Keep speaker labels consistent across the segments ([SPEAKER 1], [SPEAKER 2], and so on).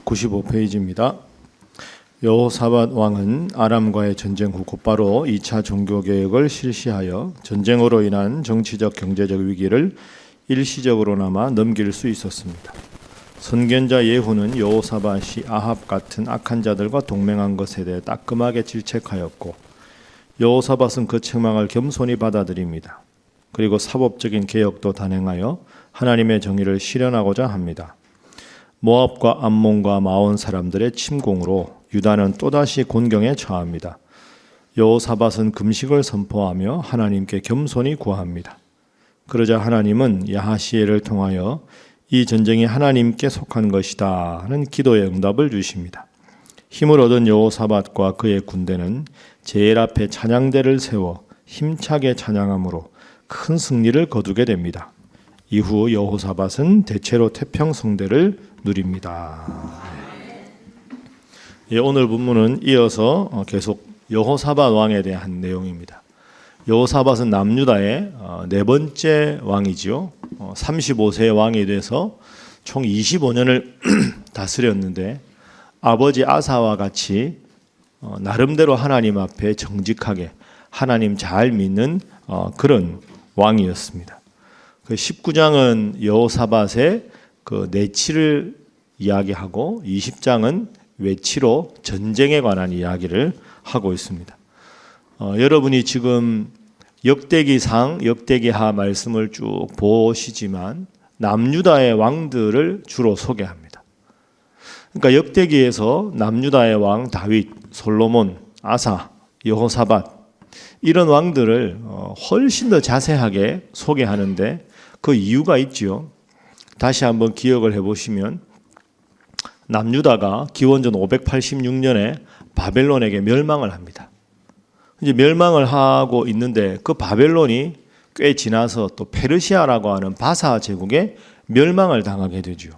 [SPEAKER 1] 95페이지입니다. 여호사밧 왕은 아람과의 전쟁 후 곧바로 2차 종교개혁을 실시하여 전쟁으로 인한 정치적 경제적 위기를 일시적으로나마 넘길 수 있었습니다. 선견자 예후는 여호사밧이 아합 같은 악한 자들과 동맹한 것에 대해 따끔하게 질책하였고, 여호사밧은 그 책망을 겸손히 받아들입니다. 그리고 사법적인 개혁도 단행하여 하나님의 정의를 실현하고자 합니다. 모압과 암몬과 마온 사람들의 침공으로 유다는 또다시 곤경에 처합니다. 여호사밧은 금식을 선포하며 하나님께 겸손히 구합니다. 그러자 하나님은 야하시엘을 통하여 이 전쟁이 하나님께 속한 것이다 하는 기도의 응답을 주십니다. 힘을 얻은 여호사밧과 그의 군대는 제일 앞에 찬양대를 세워 힘차게 찬양함으로 큰 승리를 거두게 됩니다. 이후 여호사밧은 대체로 태평성대를 누립니다. 오늘 본문은 이어서 계속 여호사밧 왕에 대한 내용입니다. 여호사밧은 남유다의 네 번째 왕이지요. 35세의 왕이 돼서 총 25년을 다스렸는데, 아버지 아사와 같이 나름대로 하나님 앞에 정직하게 하나님 잘 믿는 그런 왕이었습니다. 그 19장은 여호사밧의 그 내치를 이야기하고 20장은 외치로 전쟁에 관한 이야기를 하고 있습니다. 여러분이 지금 역대기상, 역대기하 말씀을 쭉 보시지만 남유다의 왕들을 주로 소개합니다. 그러니까 역대기에서 남유다의 왕 다윗, 솔로몬, 아사, 여호사밧 이런 왕들을 훨씬 더 자세하게 소개하는데 그 이유가 있지요. 다시 한번 기억을 해보시면 남유다가 기원전 586년에 바벨론에게 멸망을 합니다. 이제 멸망을 하고 있는데 그 바벨론이 꽤 지나서 또 페르시아라고 하는 바사 제국에 멸망을 당하게 되죠.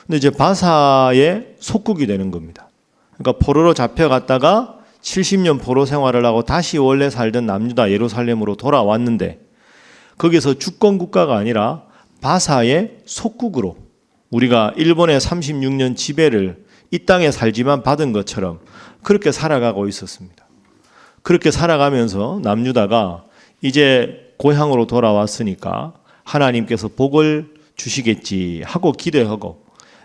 [SPEAKER 1] 근데 이제 바사의 속국이 되는 겁니다. 그러니까 포로로 잡혀갔다가 70년 포로 생활을 하고 다시 원래 살던 남유다 예루살렘으로 돌아왔는데, 거기서 주권 국가가 아니라 바사의 속국으로, 우리가 일본의 36년 지배를 이 땅에 살지만 받은 것처럼 그렇게 살아가고 있었습니다. 그렇게 살아가면서 남유다가 이제 고향으로 돌아왔으니까 하나님께서 복을 주시겠지 하고 기대하고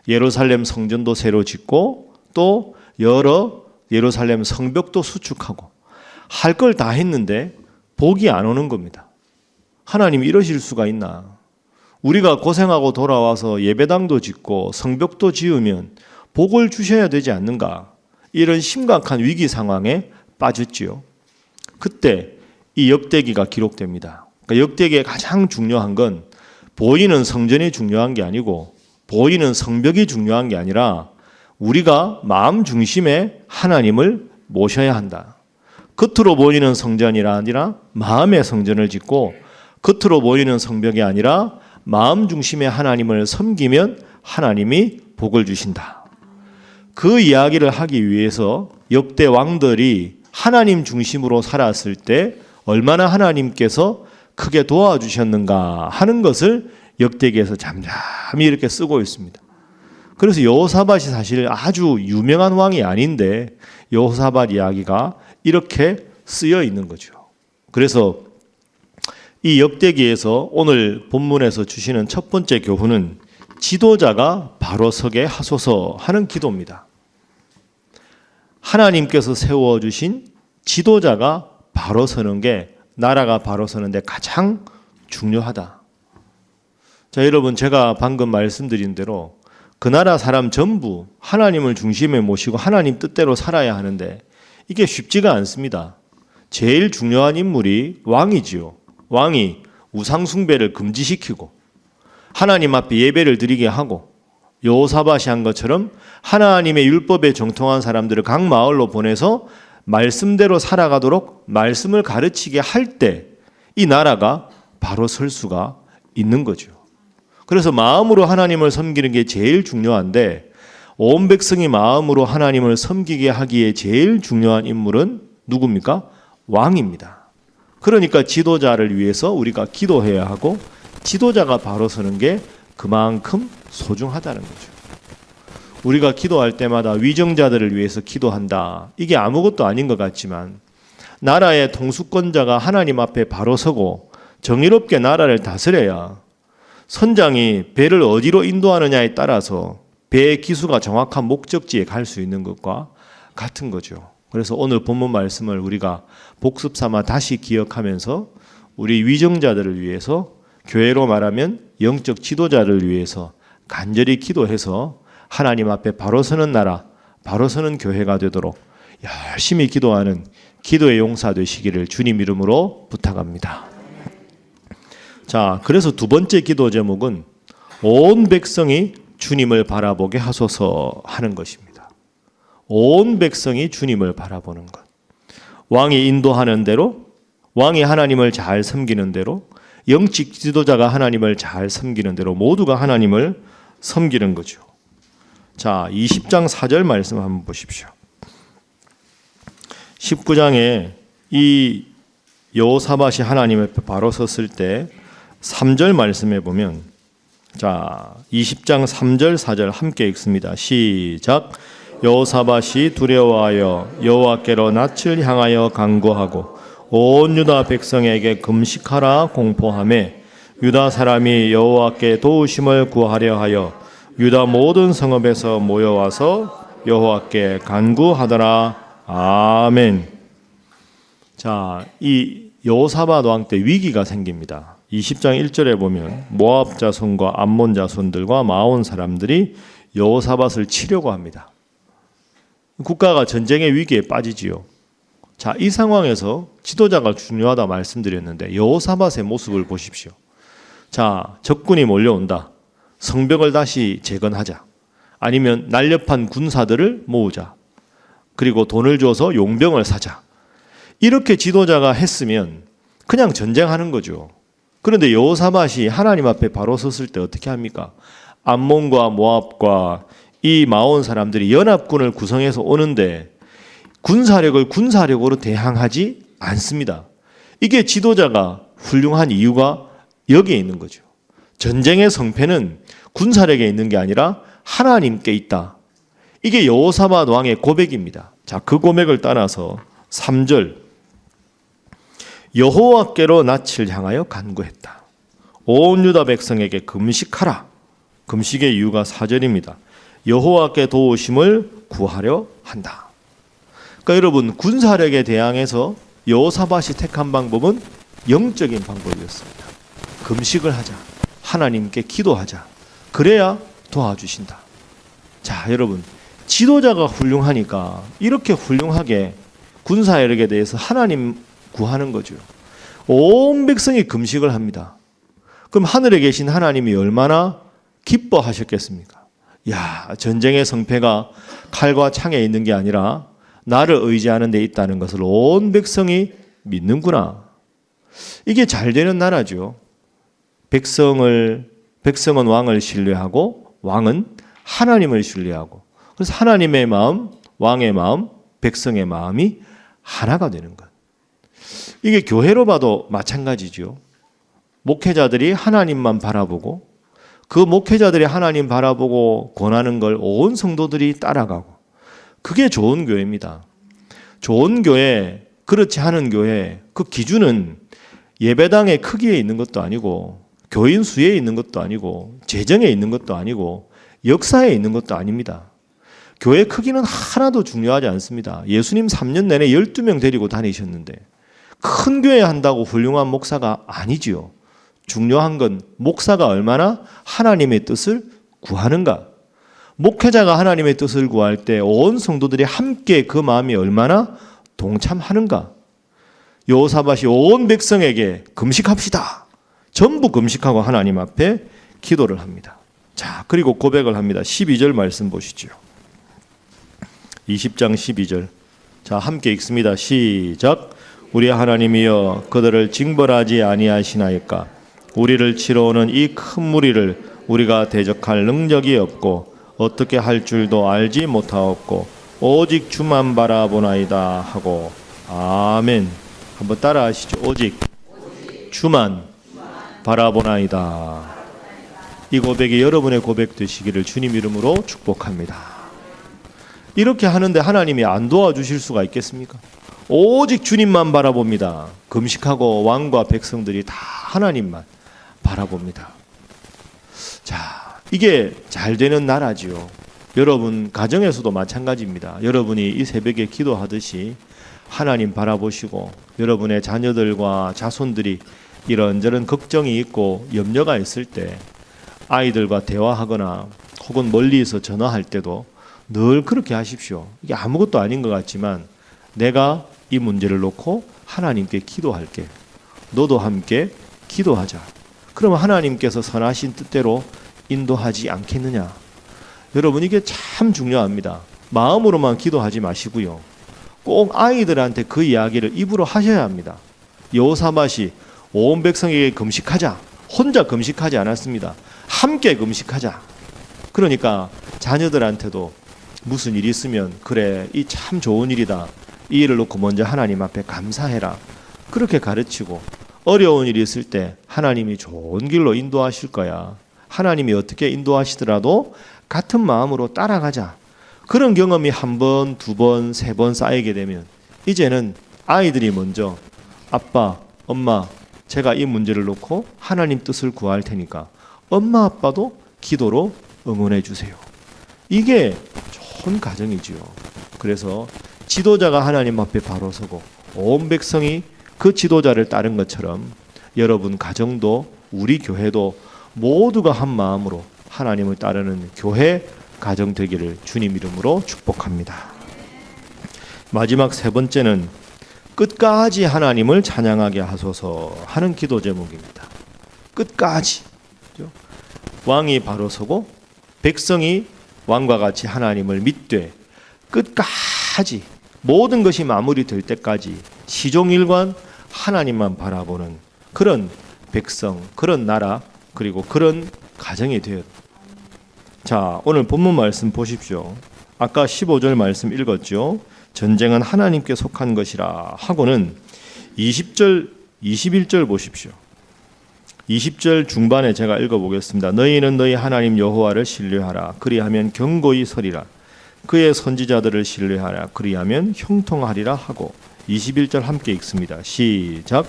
[SPEAKER 1] 예루살렘 성전도 새로 짓고 또 여러 예루살렘 성벽도 수축하고 할 걸 다 했는데 복이 안 오는 겁니다. 하나님 이러실 수가 있나? 우리가 고생하고 돌아와서 예배당도 짓고 성벽도 지으면 복을 주셔야 되지 않는가? 이런 심각한 위기 상황에 빠졌지요. 그때 이 역대기가 기록됩니다. 그러니까 역대기의 가장 중요한 건 보이는 성전이 중요한 게 아니고 보이는 성벽이 중요한 게 아니라 우리가 마음 중심에 하나님을 모셔야 한다. 겉으로 보이는 성전이 아니라 마음의 성전을 짓고, 겉으로 보이는 성벽이 아니라 마음 중심의 하나님을 섬기면 하나님이 복을 주신다. 그 이야기를 하기 위해서 역대 왕들이 하나님 중심으로 살았을 때 얼마나 하나님께서 크게 도와주셨는가 하는 것을 역대기에서 잠잠히 이렇게 쓰고 있습니다. 그래서 여호사밧이 사실 아주 유명한 왕이 아닌데 여호사밧 이야기가 이렇게 쓰여 있는 거죠. 그래서 이 역대기에서 오늘 본문에서 주시는 첫 번째 교훈은 지도자가 바로 서게 하소서 하는 기도입니다. 하나님께서 세워주신 지도자가 바로 서는 게 나라가 바로 서는데 가장 중요하다. 자, 여러분, 제가 방금 말씀드린 대로 그 나라 사람 전부 하나님을 중심에 모시고 하나님 뜻대로 살아야 하는데 이게 쉽지가 않습니다. 제일 중요한 인물이 왕이지요. 왕이 우상 숭배를 금지시키고 하나님 앞에 예배를 드리게 하고 여호사밧이 한 것처럼 하나님의 율법에 정통한 사람들을 각 마을로 보내서 말씀대로 살아가도록 말씀을 가르치게 할 때 이 나라가 바로 설 수가 있는 거죠. 그래서 마음으로 하나님을 섬기는 게 제일 중요한데, 온 백성이 마음으로 하나님을 섬기게 하기에 제일 중요한 인물은 누굽니까? 왕입니다. 그러니까 지도자를 위해서 우리가 기도해야 하고 지도자가 바로 서는 게 그만큼 소중하다는 거죠. 우리가 기도할 때마다 위정자들을 위해서 기도한다. 이게 아무것도 아닌 것 같지만 나라의 통수권자가 하나님 앞에 바로 서고 정의롭게 나라를 다스려야 선장이 배를 어디로 인도하느냐에 따라서 배의 기수가 정확한 목적지에 갈 수 있는 것과 같은 거죠. 그래서 오늘 본문 말씀을 우리가 복습 삼아 다시 기억하면서 우리 위정자들을 위해서, 교회로 말하면 영적 지도자를 위해서 간절히 기도해서 하나님 앞에 바로 서는 나라, 바로 서는 교회가 되도록 열심히 기도하는 기도의 용사 되시기를 주님 이름으로 부탁합니다. 자, 그래서 두 번째 기도 제목은 온 백성이 주님을 바라보게 하소서 하는 것입니다. 온 백성이 주님을 바라보는 것. 왕이 인도하는 대로, 왕이 하나님을 잘 섬기는 대로, 영적 지도자가 하나님을 잘 섬기는 대로 모두가 하나님을 섬기는 거죠. 자, 20장 4절 말씀 한번 보십시오. 19장에 이 여호사밧이 하나님 앞에 바로 섰을 때 3절 말씀에 보면, 자, 20장 3절 4절 함께 읽습니다. 시작. 여호사밧이 두려워하여 여호와께로 낯을 향하여 간구하고 온 유다 백성에게 금식하라 공포하매 유다 사람이 여호와께 도우심을 구하려 하여 유다 모든 성읍에서 모여와서 여호와께 간구하더라. 아멘. 자, 이 여호사밧 왕 때 위기가 생깁니다. 20장 1절에 보면 모압 자손과 암몬 자손들과 마온 사람들이 여호사밧을 치려고 합니다. 국가가 전쟁의 위기에 빠지지요. 자, 이 상황에서 지도자가 중요하다 말씀드렸는데 여호사밧의 모습을 보십시오. 자, 적군이 몰려온다. 성벽을 다시 재건하자. 아니면 날렵한 군사들을 모으자. 그리고 돈을 줘서 용병을 사자. 이렇게 지도자가 했으면 그냥 전쟁하는 거죠. 그런데 여호사밧이 하나님 앞에 바로 섰을 때 어떻게 합니까? 암몬과 모압과 이 마온 사람들이 연합군을 구성해서 오는데 군사력을 군사력으로 대항하지 않습니다. 이게 지도자가 훌륭한 이유가 여기에 있는 거죠. 전쟁의 성패는 군사력에 있는 게 아니라 하나님께 있다. 이게 여호사밧 왕의 고백입니다. 자, 그 고백을 따라서 3절 여호와께로 낯을 향하여 간구했다. 온 유다 백성에게 금식하라. 금식의 이유가 4절입니다. 여호와께 도우심을 구하려 한다. 그러니까 여러분, 군사력에 대항해서 여호사밧이 택한 방법은 영적인 방법이었습니다. 금식을 하자. 하나님께 기도하자. 그래야 도와주신다. 자, 여러분, 지도자가 훌륭하니까 이렇게 훌륭하게 군사력에 대해서 하나님 구하는 거죠. 온 백성이 금식을 합니다. 그럼 하늘에 계신 하나님이 얼마나 기뻐하셨겠습니까? 야, 전쟁의 성패가 칼과 창에 있는 게 아니라 나를 의지하는 데 있다는 것을 온 백성이 믿는구나. 이게 잘 되는 나라죠. 백성은 왕을 신뢰하고 왕은 하나님을 신뢰하고, 그래서 하나님의 마음, 왕의 마음, 백성의 마음이 하나가 되는 것. 이게 교회로 봐도 마찬가지죠. 목회자들이 하나님만 바라보고 그 목회자들이 하나님 바라보고 권하는 걸 온 성도들이 따라가고, 그게 좋은 교회입니다. 좋은 교회, 그렇지 않은 교회, 그 기준은 예배당의 크기에 있는 것도 아니고 교인 수에 있는 것도 아니고 재정에 있는 것도 아니고 역사에 있는 것도 아닙니다. 교회 크기는 하나도 중요하지 않습니다. 예수님 3년 내내 12명 데리고 다니셨는데 큰 교회 한다고 훌륭한 목사가 아니지요. 중요한 건 목사가 얼마나 하나님의 뜻을 구하는가. 목회자가 하나님의 뜻을 구할 때 온 성도들이 함께 그 마음이 얼마나 동참하는가. 여호사밧이 온 백성에게 금식합시다. 전부 금식하고 하나님 앞에 기도를 합니다. 자, 그리고 고백을 합니다. 12절 말씀 보시죠. 20장 12절. 자, 함께 읽습니다. 시작. 우리 하나님이여 그들을 징벌하지 아니하시나이까. 우리를 치러 오는 이 큰 무리를 우리가 대적할 능력이 없고 어떻게 할 줄도 알지 못하옵고 오직 주만 바라보나이다 하고. 아멘. 한번 따라 하시죠. 오직 주만 바라보나이다. 이 고백이 여러분의 고백 되시기를 주님 이름으로 축복합니다. 이렇게 하는데 하나님이 안 도와주실 수가 있겠습니까? 오직 주님만 바라봅니다. 금식하고 왕과 백성들이 다 하나님만 바라봅니다. 자, 이게 잘 되는 나라지요. 여러분 가정에서도 마찬가지입니다. 여러분이 이 새벽에 기도하듯이 하나님 바라보시고 여러분의 자녀들과 자손들이 이런저런 걱정이 있고 염려가 있을 때 아이들과 대화하거나 혹은 멀리서 전화할 때도 늘 그렇게 하십시오. 이게 아무것도 아닌 것 같지만 내가 이 문제를 놓고 하나님께 기도할게. 너도 함께 기도하자. 그러면 하나님께서 선하신 뜻대로 인도하지 않겠느냐. 여러분 이게 참 중요합니다. 마음으로만 기도하지 마시고요. 꼭 아이들한테 그 이야기를 입으로 하셔야 합니다. 여호사밧이 온 백성에게 금식하자. 혼자 금식하지 않았습니다. 함께 금식하자. 그러니까 자녀들한테도 무슨 일이 있으면 그래 이 참 좋은 일이다. 이 일을 놓고 먼저 하나님 앞에 감사해라. 그렇게 가르치고 어려운 일이 있을 때 하나님이 좋은 길로 인도하실 거야. 하나님이 어떻게 인도하시더라도 같은 마음으로 따라가자. 그런 경험이 한 번, 두 번, 세 번 쌓이게 되면 이제는 아이들이 먼저 아빠, 엄마 제가 이 문제를 놓고 하나님 뜻을 구할 테니까 엄마 아빠도 기도로 응원해 주세요. 이게 좋은 가정이지요. 그래서 지도자가 하나님 앞에 바로 서고 온 백성이 그 지도자를 따른 것처럼 여러분 가정도 우리 교회도 모두가 한 마음으로 하나님을 따르는 교회 가정 되기를 주님 이름으로 축복합니다. 마지막 세 번째는 끝까지 하나님을 찬양하게 하소서 하는 기도 제목입니다. 끝까지. 왕이 바로 서고 백성이 왕과 같이 하나님을 믿되 끝까지 모든 것이 마무리될 때까지 시종일관 하나님만 바라보는 그런 백성, 그런 나라, 그리고 그런 가정이 되었. 자, 오늘 본문 말씀 보십시오. 아까 15절 말씀 읽었죠. 전쟁은 하나님께 속한 것이라 하고는 20절, 21절 보십시오. 20절 중반에 제가 읽어보겠습니다. 너희는 너희 하나님 여호와를 신뢰하라. 그리하면 견고히 서리라. 그의 선지자들을 신뢰하라. 그리하면 형통하리라 하고 21절 함께 읽습니다. 시작.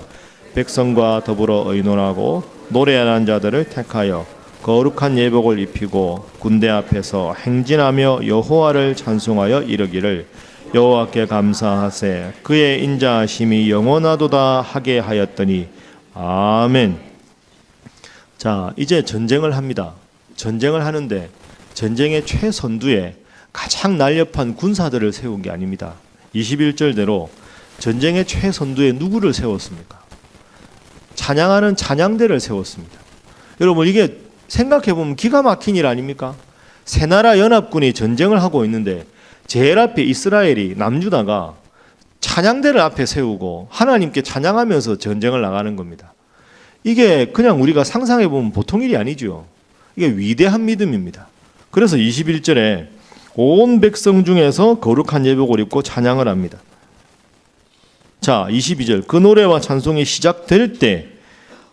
[SPEAKER 1] 백성과 더불어 의논하고 노래하는 자들을 택하여 거룩한 예복을 입히고 군대 앞에서 행진하며 여호와를 찬송하여 이르기를 여호와께 감사하세 그의 인자하심이 영원하도다 하게 하였더니 아멘. 자, 이제 전쟁을 합니다. 전쟁을 하는데 전쟁의 최선두에 가장 날렵한 군사들을 세운 게 아닙니다. 21절대로 전쟁의 최선두에 누구를 세웠습니까? 찬양하는 찬양대를 세웠습니다. 여러분 이게 생각해보면 기가 막힌 일 아닙니까? 세 나라 연합군이 전쟁을 하고 있는데 제일 앞에 이스라엘이 남유다가 찬양대를 앞에 세우고 하나님께 찬양하면서 전쟁을 나가는 겁니다. 이게 그냥 우리가 상상해보면 보통 일이 아니죠. 이게 위대한 믿음입니다. 그래서 21절에 온 백성 중에서 거룩한 예복을 입고 찬양을 합니다. 자, 22절 그 노래와 찬송이 시작될 때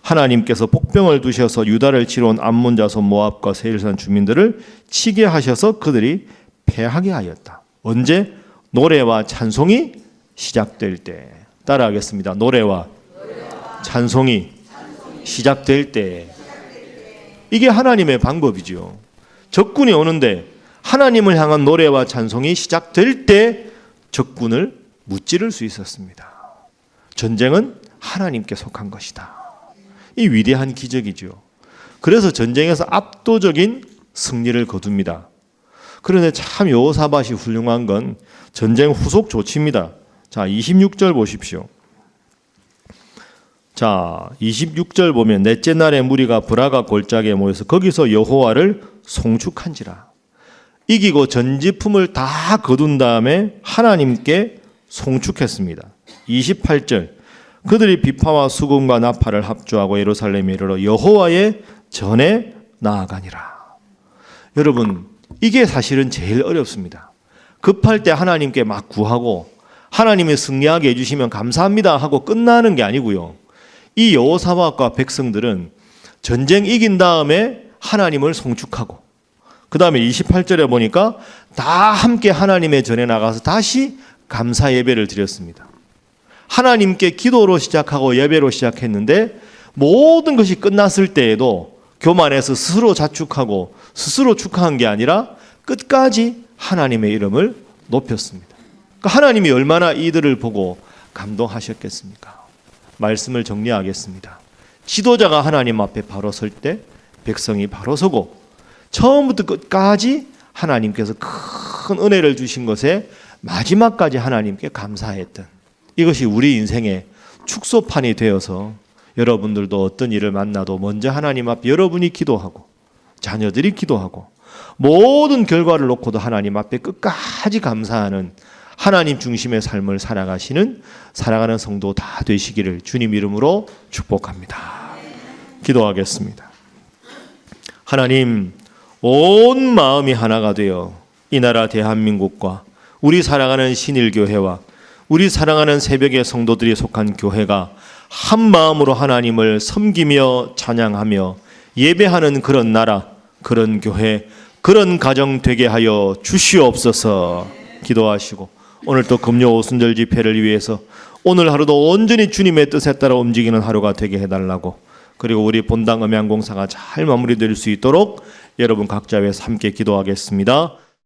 [SPEAKER 1] 하나님께서 복병을 두셔서 유다를 치러 온 암몬 자손 모압과 세일산 주민들을 치게 하셔서 그들이 패하게 하였다. 언제? 노래와 찬송이 시작될 때. 따라하겠습니다. 노래와 찬송이 시작될 때. 이게 하나님의 방법이지요. 적군이 오는데 하나님을 향한 노래와 찬송이 시작될 때 적군을 무찌를 수 있었습니다. 전쟁은 하나님께 속한 것이다. 이 위대한 기적이죠. 그래서 전쟁에서 압도적인 승리를 거둡니다. 그런데 참 여호사밧이 훌륭한 건 전쟁 후속 조치입니다. 자, 26절 보십시오. 자, 26절 보면 넷째 날에 무리가 브라가 골짜기에 모여서 거기서 여호와를 송축한지라. 이기고 전지품을 다 거둔 다음에 하나님께 송축했습니다. 28절 그들이 비파와 수금과 나팔을 합주하고 예루살렘에 이르러 여호와의 전에 나아가니라. 여러분 이게 사실은 제일 어렵습니다. 급할 때 하나님께 막 구하고 하나님이 승리하게 해주시면 감사합니다 하고 끝나는 게 아니고요. 이 여호사밧과 백성들은 전쟁 이긴 다음에 하나님을 송축하고 그 다음에 28절에 보니까 다 함께 하나님의 전에 나가서 다시 감사 예배를 드렸습니다. 하나님께 기도로 시작하고 예배로 시작했는데 모든 것이 끝났을 때에도 교만해서 스스로 자축하고 스스로 축하한 게 아니라 끝까지 하나님의 이름을 높였습니다. 그러니까 하나님이 얼마나 이들을 보고 감동하셨겠습니까? 말씀을 정리하겠습니다. 지도자가 하나님 앞에 바로 설 때 백성이 바로 서고 처음부터 끝까지 하나님께서 큰 은혜를 주신 것에 마지막까지 하나님께 감사했던 이것이 우리 인생의 축소판이 되어서 여러분들도 어떤 일을 만나도 먼저 하나님 앞에 여러분이 기도하고 자녀들이 기도하고 모든 결과를 놓고도 하나님 앞에 끝까지 감사하는 하나님 중심의 삶을 살아가시는 사랑하는 성도 다 되시기를 주님 이름으로 축복합니다. 기도하겠습니다. 하나님, 온 마음이 하나가 되어 이 나라 대한민국과 우리 사랑하는 신일교회와 우리 사랑하는 새벽의 성도들이 속한 교회가 한 마음으로 하나님을 섬기며 찬양하며 예배하는 그런 나라, 그런 교회, 그런 가정 되게 하여 주시옵소서. 기도하시고 오늘 또 금요 오순절 집회를 위해서 오늘 하루도 온전히 주님의 뜻에 따라 움직이는 하루가 되게 해달라고, 그리고 우리 본당 음향공사가 잘 마무리될 수 있도록 여러분 각자 위해서 함께 기도하겠습니다.